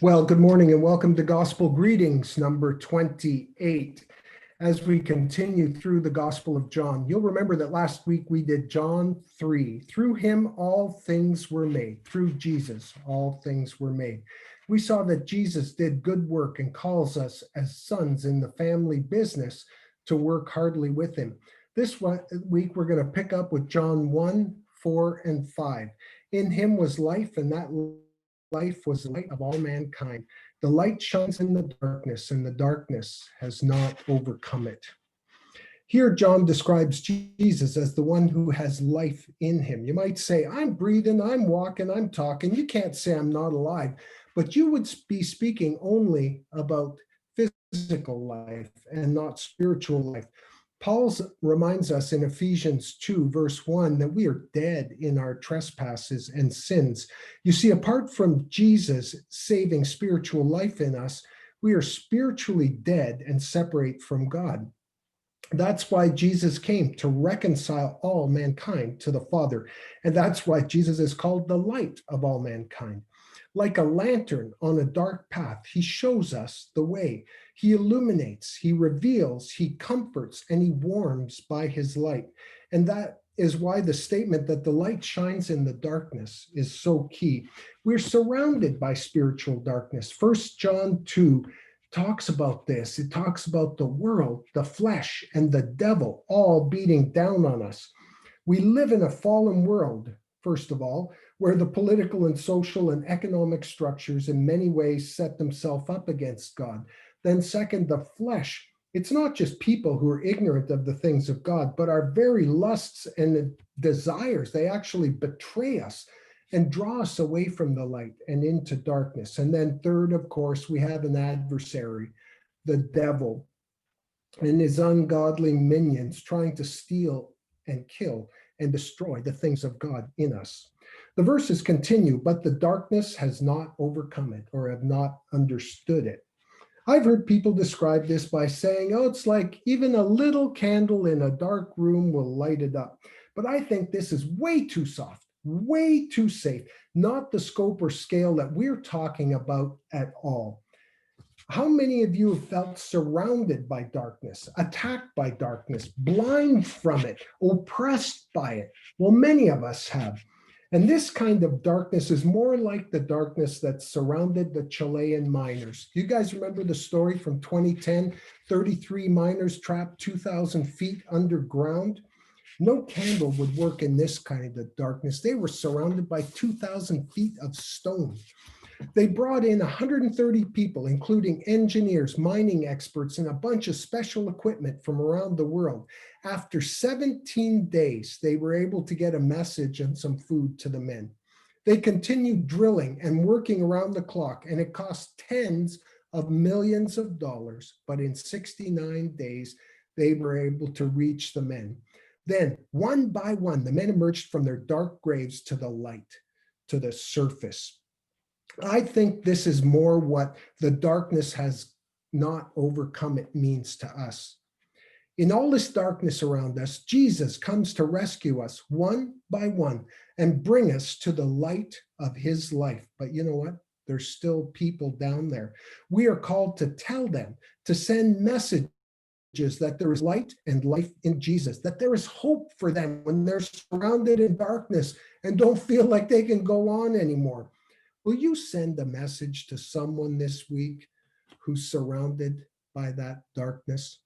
Well, good morning and welcome to Gospel Greetings number 28. As we continue through the Gospel of John, you'll remember that last week we did John 3. Through him, all things were made. Through Jesus, all things were made. We saw that Jesus did good work and calls us as sons in the family business to work heartily with him. This week, we're going to pick up with John 1, 4, and 5. In him was life, and that life was the light of all mankind. The light shines in the darkness, and the darkness has not overcome it. Here, John describes Jesus as the one who has life in him. You might say, I'm breathing, I'm walking, I'm talking. You can't say I'm not alive, but you would be speaking only about physical life and not spiritual life. Paul reminds us in Ephesians 2, verse 1, that we are dead in our trespasses and sins. You see, apart from Jesus saving spiritual life in us, we are spiritually dead and separate from God. That's why Jesus came, to reconcile all mankind to the Father. And that's why Jesus is called the light of all mankind. Like a lantern on a dark path, he shows us the way. He illuminates, he reveals, he comforts, and he warms by his light. And that is why the statement that the light shines in the darkness is so key. We're surrounded by spiritual darkness. 1 John 2 talks about this. It talks about the world, the flesh, and the devil all beating down on us. We live in a fallen world, first of all, where the political and social and economic structures in many ways set themselves up against God. Then second, the flesh. It's not just people who are ignorant of the things of God, but our very lusts and desires, they actually betray us and draw us away from the light and into darkness. And then third, of course, we have an adversary, the devil, and his ungodly minions trying to steal and kill and destroy the things of God in us. The verses continue, but the darkness has not overcome it or have not understood it. I've heard people describe this by saying, oh, it's like even a little candle in a dark room will light it up. But I think this is way too soft, way too safe, not the scope or scale that we're talking about at all. How many of you have felt surrounded by darkness, attacked by darkness, blind from it, oppressed by it? Well, many of us have. And this kind of darkness is more like the darkness that surrounded the Chilean miners. You guys remember the story from 2010? 33 miners trapped 2,000 feet underground. No candle would work in this kind of darkness. They were surrounded by 2,000 feet of stone. They brought in 130 people, including engineers, mining experts, and a bunch of special equipment from around the world. After 17 days, they were able to get a message and some food to the men. They continued drilling and working around the clock, and it cost tens of millions of dollars, but in 69 days, they were able to reach the men. Then, one by one, the men emerged from their dark graves to the light, to the surface. I think this is more what the darkness has not overcome it means to us. In all this darkness around us, Jesus comes to rescue us one by one and bring us to the light of his life. But you know what? There's still people down there. We are called to tell them, to send messages that there is light and life in Jesus, that there is hope for them when they're surrounded in darkness and don't feel like they can go on anymore. Will you send a message to someone this week who's surrounded by that darkness?